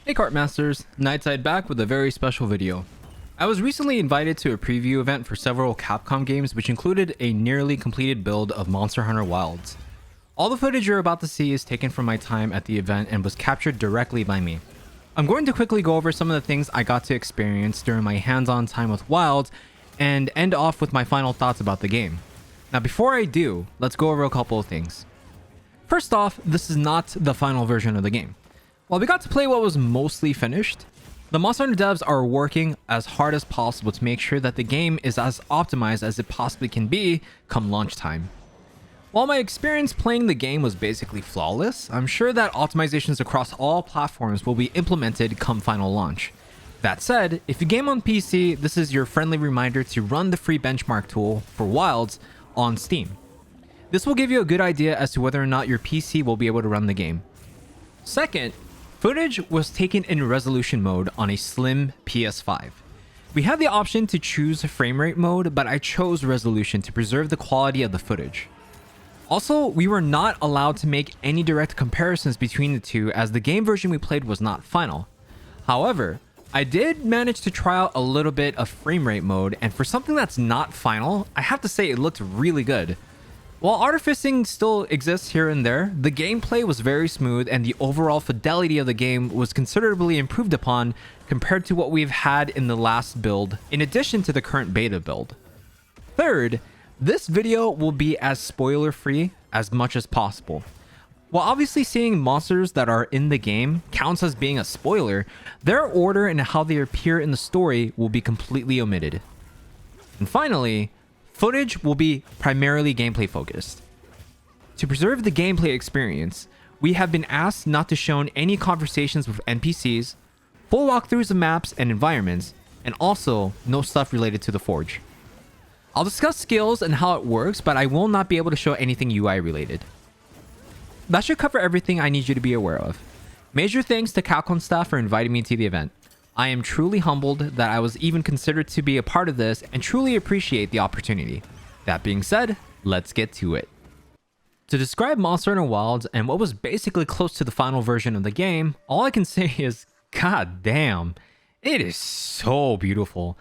Hey Cartmasters, Nightside back with a very special video. I was recently invited to a preview event for several Capcom games which included a nearly completed build of Monster Hunter Wilds. All the footage you're about to see is taken from my time at the event and was captured directly by me. I'm going to quickly go over some of the things I got to experience during my hands-on time with Wilds and end off with my final thoughts about the game. Now before I do, let's go over a couple of things. First off, this is not the final version of the game. While we got to play what was mostly finished, the Monster Hunter devs are working as hard as possible to make sure that the game is as optimized as it possibly can be come launch time. While my experience playing the game was basically flawless, I'm sure that optimizations across all platforms will be implemented come final launch. That said, if you game on PC, this is your friendly reminder to run the free benchmark tool for Wilds on Steam. This will give you a good idea as to whether or not your PC will be able to run the game. Second, footage was taken in resolution mode on a slim PS5. We had the option to choose frame rate mode, but I chose resolution to preserve the quality of the footage. Also, we were not allowed to make any direct comparisons between the two as the game version we played was not final. However, I did manage to try out a little bit of frame rate mode, and for something that's not final, I have to say it looked really good. While artificing still exists here and there, the gameplay was very smooth and the overall fidelity of the game was considerably improved upon compared to what we've had in the last build, in addition to the current beta build. Third, this video will be as spoiler-free as much as possible. While obviously seeing monsters that are in the game counts as being a spoiler, their order and how they appear in the story will be completely omitted. And finally, footage will be primarily gameplay focused. To preserve the gameplay experience, we have been asked not to show any conversations with NPCs, full walkthroughs of maps and environments, and also no stuff related to the Forge. I'll discuss skills and how it works, but I will not be able to show anything UI related. That should cover everything I need you to be aware of. Major thanks to Capcom staff for inviting me to the event. I am truly humbled that I was even considered to be a part of this and truly appreciate the opportunity. That being said, let's get to it. To describe Monster Hunter Wilds and what was basically close to the final version of the game, all I can say is, god damn, it is so beautiful.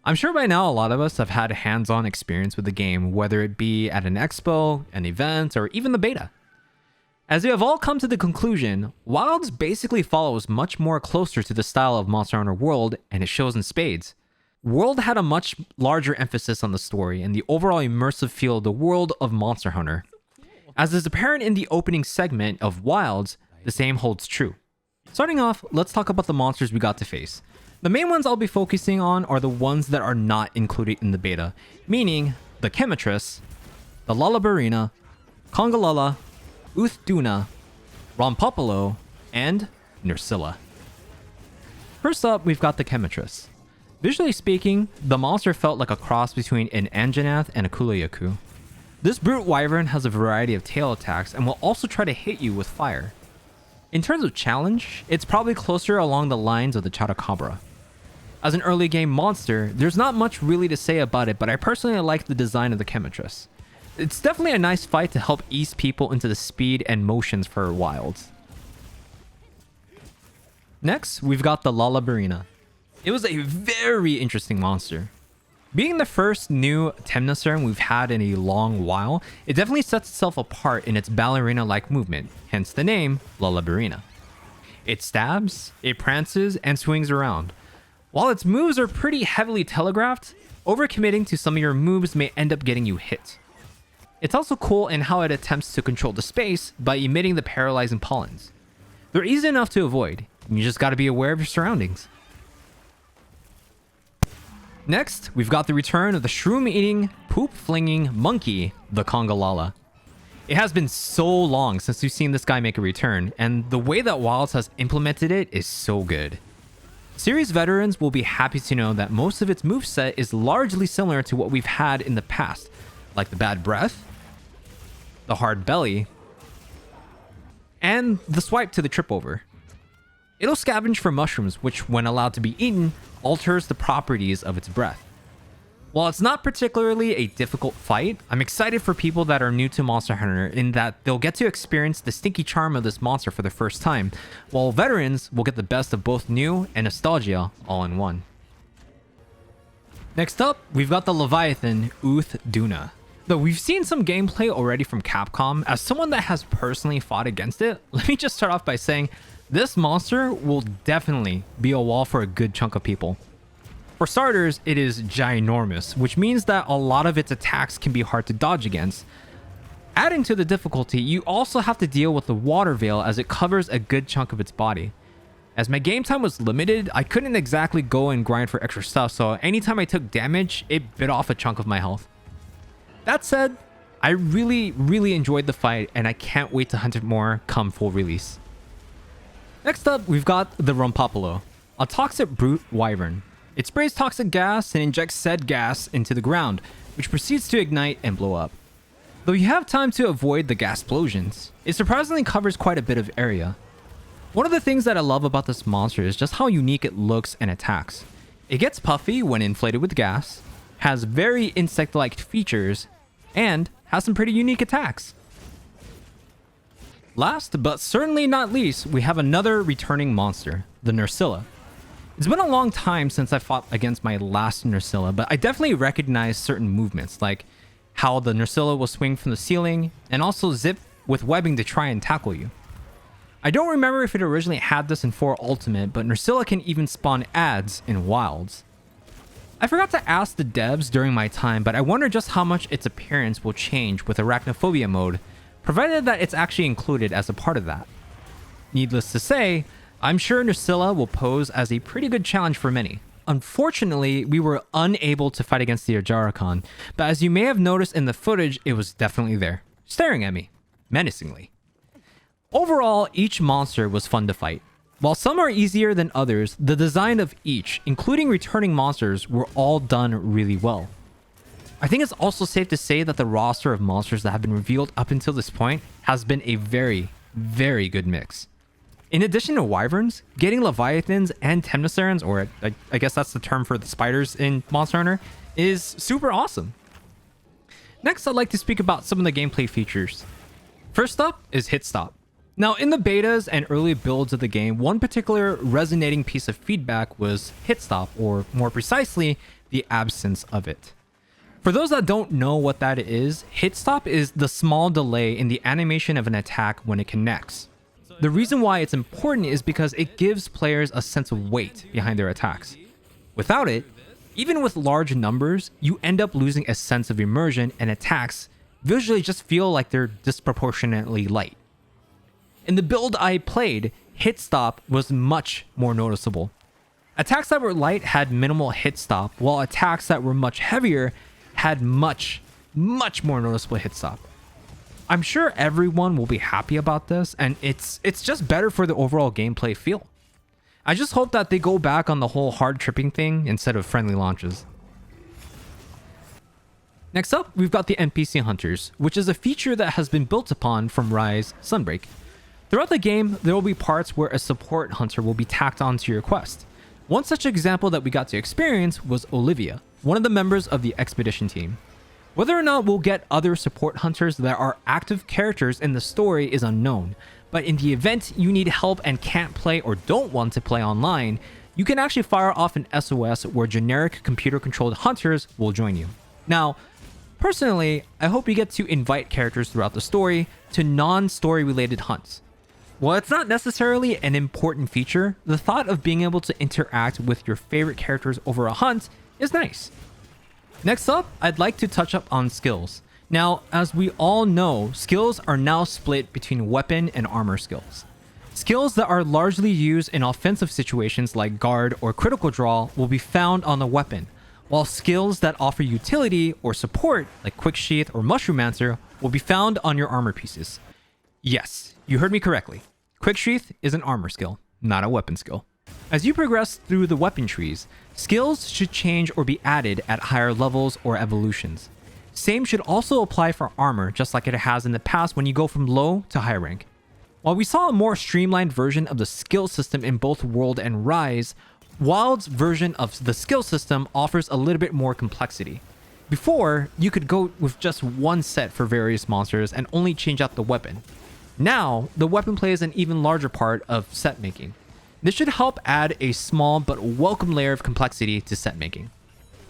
I'm sure by now a lot of us have had hands-on experience with the game, whether it be at an expo, an event, or even the beta. As we have all come to the conclusion, Wilds basically follows much more closer to the style of Monster Hunter World, and it shows in spades. World had a much larger emphasis on the story and the overall immersive feel of the world of Monster Hunter. As is apparent in the opening segment of Wilds, the same holds true. Starting off, let's talk about the monsters we got to face. The main ones I'll be focusing on are the ones that are not included in the beta, meaning the Chemitress, the Lullabarina, Congalala, Duna, Rompopolo, and Nerscylla. First up, we've got the Chemitress. Visually speaking, the monster felt like a cross between an Anjanath and a Kulayaku. This brute wyvern has a variety of tail attacks and will also try to hit you with fire. In terms of challenge, it's probably closer along the lines of the Chotacabra. As an early game monster, there's not much really to say about it, but I personally like the design of the Chemitress. It's definitely a nice fight to help ease people into the speed and motions for Wilds. Next, we've got the Lullabarina. It was a very interesting monster. Being the first new Temnoserm we've had in a long while, it definitely sets itself apart in its ballerina-like movement, hence the name Lullabarina. It stabs, it prances, and swings around. While its moves are pretty heavily telegraphed, overcommitting to some of your moves may end up getting you hit. It's also cool in how it attempts to control the space by emitting the paralyzing pollens. They're easy enough to avoid, you just gotta be aware of your surroundings. Next, we've got the return of the shroom-eating, poop-flinging monkey, the Congalala. It has been so long since we've seen this guy make a return, and the way that Wilds has implemented it is so good. Series veterans will be happy to know that most of its moveset is largely similar to what we've had in the past, like the bad breath, the hard belly, and the swipe to the trip over. It'll scavenge for mushrooms, which when allowed to be eaten, alters the properties of its breath. While it's not particularly a difficult fight, I'm excited for people that are new to Monster Hunter in that they'll get to experience the stinky charm of this monster for the first time, while veterans will get the best of both new and nostalgia all in one. Next up, we've got the Leviathan Duna. Though we've seen some gameplay already from Capcom, as someone that has personally fought against it, let me just start off by saying this monster will definitely be a wall for a good chunk of people. For starters, it is ginormous, which means that a lot of its attacks can be hard to dodge against. Adding to the difficulty, you also have to deal with the water veil as it covers a good chunk of its body. As my game time was limited, I couldn't exactly go and grind for extra stuff, so anytime I took damage, it bit off a chunk of my health. That said, I really enjoyed the fight, and I can't wait to hunt it more come full release. Next up, we've got the Rumpopolo, a toxic brute wyvern. It sprays toxic gas and injects said gas into the ground, which proceeds to ignite and blow up. Though you have time to avoid the gas explosions, it surprisingly covers quite a bit of area. One of the things that I love about this monster is just how unique it looks and attacks. It gets puffy when inflated with gas, has very insect-like features, and has some pretty unique attacks. Last, but certainly not least, we have another returning monster, the Nerscylla. It's been a long time since I fought against my last Nerscylla, but I definitely recognize certain movements, like how the Nerscylla will swing from the ceiling, and also zip with webbing to try and tackle you. I don't remember if it originally had this in 4 Ultimate, but Nerscylla can even spawn adds in Wilds. I forgot to ask the devs during my time, but I wonder just how much its appearance will change with Arachnophobia mode, provided that it's actually included as a part of that. Needless to say, I'm sure Nerscylla will pose as a pretty good challenge for many. Unfortunately, we were unable to fight against the Ajarikon, but as you may have noticed in the footage, it was definitely there, staring at me, menacingly. Overall, each monster was fun to fight. While some are easier than others, the design of each, including returning monsters, were all done really well. I think it's also safe to say that the roster of monsters that have been revealed up until this point has been a very good mix. In addition to wyverns, getting leviathans and temnocerans, or I guess that's the term for the spiders in Monster Hunter, is super awesome. Next, I'd like to speak about some of the gameplay features. First up is hit stop. Now, in the betas and early builds of the game, one particular resonating piece of feedback was hit stop, or more precisely, the absence of it. For those that don't know what that is, hit stop is the small delay in the animation of an attack when it connects. The reason why it's important is because it gives players a sense of weight behind their attacks. Without it, even with large numbers, you end up losing a sense of immersion, and attacks visually just feel like they're disproportionately light. In the build I played, hit stop was much more noticeable. Attacks that were light had minimal hit stop, while attacks that were much heavier had much more noticeable hit stop. I'm sure everyone will be happy about this, and it's just better for the overall gameplay feel. I just hope that they go back on the whole hard tripping thing instead of friendly launches. Next up, we've got the NPC Hunters, which is a feature that has been built upon from Rise Sunbreak. Throughout the game, there will be parts where a support hunter will be tacked onto your quest. One such example that we got to experience was Olivia, one of the members of the expedition team. Whether or not we'll get other support hunters that are active characters in the story is unknown, but in the event you need help and can't play or don't want to play online, you can actually fire off an SOS where generic computer-controlled hunters will join you. Now, personally, I hope you get to invite characters throughout the story to non-story related hunts. While it's not necessarily an important feature, the thought of being able to interact with your favorite characters over a hunt is nice. Next up, I'd like to touch up on skills. Now, as we all know, skills are now split between weapon and armor skills. Skills that are largely used in offensive situations like guard or critical draw will be found on the weapon, while skills that offer utility or support like quick sheath or mushroom-mancer will be found on your armor pieces. Yes, you heard me correctly. Quick sheath is an armor skill, not a weapon skill. As you progress through the weapon trees, skills should change or be added at higher levels or evolutions. Same should also apply for armor, just like it has in the past when you go from low to high rank. While we saw a more streamlined version of the skill system in both World and Rise, Wild's version of the skill system offers a little bit more complexity. Before, you could go with just one set for various monsters and only change out the weapon. Now, the weapon plays an even larger part of set making. This should help add a small but welcome layer of complexity to set making.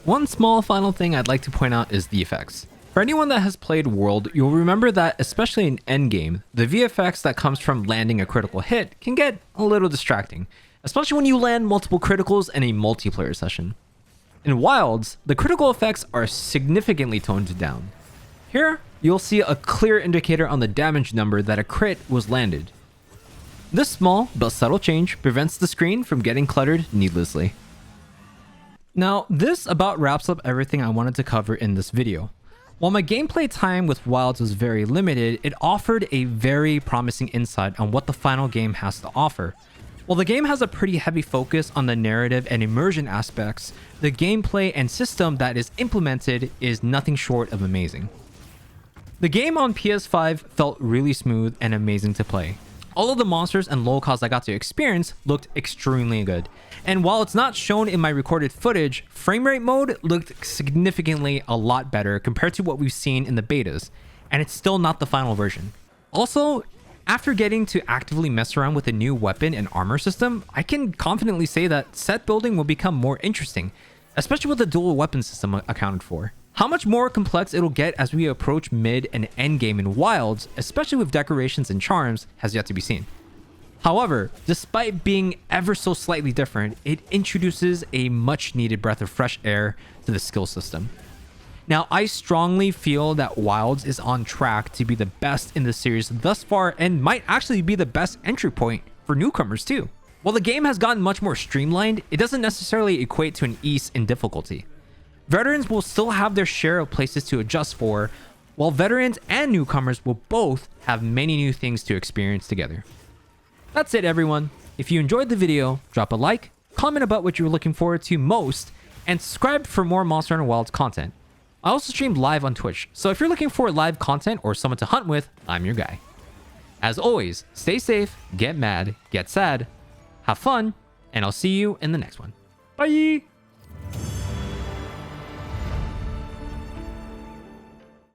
One small final thing I'd like to point out is the effects. For anyone that has played World, you'll remember that, especially in endgame, the VFX that comes from landing a critical hit can get a little distracting, especially when you land multiple criticals in a multiplayer session. In Wilds, the critical effects are significantly toned down. Here, you'll see a clear indicator on the damage number that a crit was landed. This small but subtle change prevents the screen from getting cluttered needlessly. Now, this about wraps up everything I wanted to cover in this video. While my gameplay time with Wilds was very limited, it offered a very promising insight on what the final game has to offer. While the game has a pretty heavy focus on the narrative and immersion aspects, the gameplay and system that is implemented is nothing short of amazing. The game on PS5 felt really smooth and amazing to play. All of the monsters and locales I got to experience looked extremely good. And while it's not shown in my recorded footage, frame rate mode looked significantly a lot better compared to what we've seen in the betas, and it's still not the final version. Also, after getting to actively mess around with a new weapon and armor system, I can confidently say that set building will become more interesting, especially with the dual weapon system accounted for. How much more complex it'll get as we approach mid and end game in Wilds, especially with decorations and charms, has yet to be seen. However, despite being ever so slightly different, it introduces a much needed breath of fresh air to the skill system. Now, I strongly feel that Wilds is on track to be the best in the series thus far and might actually be the best entry point for newcomers too. While the game has gotten much more streamlined, it doesn't necessarily equate to an ease in difficulty. Veterans will still have their share of places to adjust for, while veterans and newcomers will both have many new things to experience together. That's it, everyone. If you enjoyed the video, drop a like, comment about what you were looking forward to most, and subscribe for more Monster Hunter Wilds content. I also stream live on Twitch, so if you're looking for live content or someone to hunt with, I'm your guy. As always, stay safe, get mad, get sad, have fun, and I'll see you in the next one. Bye!